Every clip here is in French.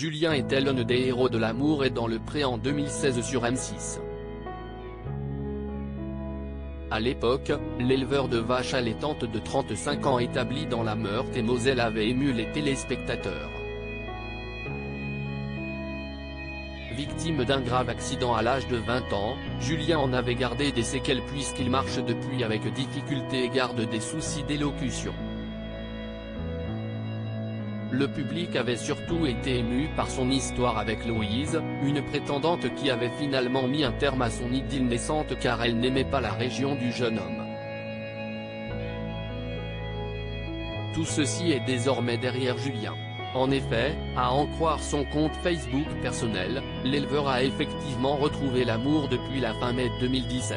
Julien était l'un des héros de L'amour est dans le pré en 2016 sur M6. À l'époque, l'éleveur de vaches allaitantes de 35 ans établi dans la Meurthe-et-Moselle avait ému les téléspectateurs. Victime d'un grave accident à l'âge de 20 ans, Julien en avait gardé des séquelles puisqu'il marche depuis avec difficulté et garde des soucis d'élocution. Le public avait surtout été ému par son histoire avec Louise, une prétendante qui avait finalement mis un terme à son idylle naissante car elle n'aimait pas la région du jeune homme. Tout ceci est désormais derrière Julien. En effet, à en croire son compte Facebook personnel, l'éleveur a effectivement retrouvé l'amour depuis la fin mai 2017.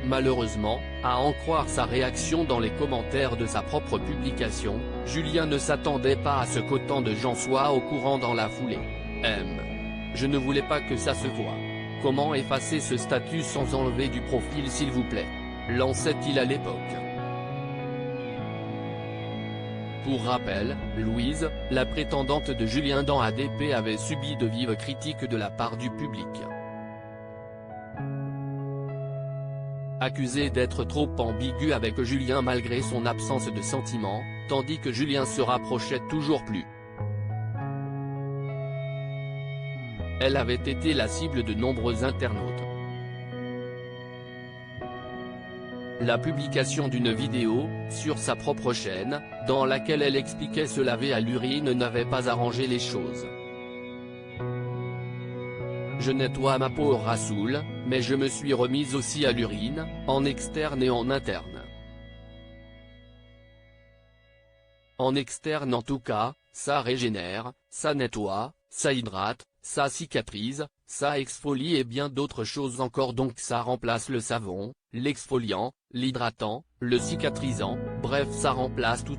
Malheureusement, à en croire sa réaction dans les commentaires de sa propre publication, Julien ne s'attendait pas à ce qu'autant de gens soient au courant dans la foulée. Je ne voulais pas que ça se voie. Comment effacer ce statut sans enlever du profil s'il vous plaît, lançait-il à l'époque. Pour rappel, Louise, la prétendante de Julien dans ADP avait subi de vives critiques de la part du public. Accusée d'être trop ambiguë avec Julien malgré son absence de sentiments, tandis que Julien se rapprochait toujours plus. Elle avait été la cible de nombreux internautes. La publication d'une vidéo, sur sa propre chaîne, dans laquelle elle expliquait se laver à l'urine n'avait pas arrangé les choses. Je nettoie ma peau au Rassoul, mais je me suis remise aussi à l'urine, en externe et en interne. En externe en tout cas, ça régénère, ça nettoie, ça hydrate, ça cicatrise, ça exfolie et bien d'autres choses encore donc ça remplace le savon, l'exfoliant, l'hydratant, le cicatrisant, bref ça remplace tout.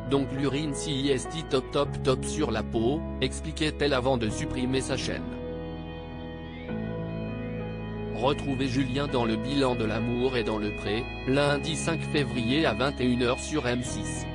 Donc l'urine si est top sur la peau, expliquait-elle avant de supprimer sa chaîne. Retrouvez Julien dans le bilan de L'amour est dans le pré, lundi 5 février à 21 h sur M6.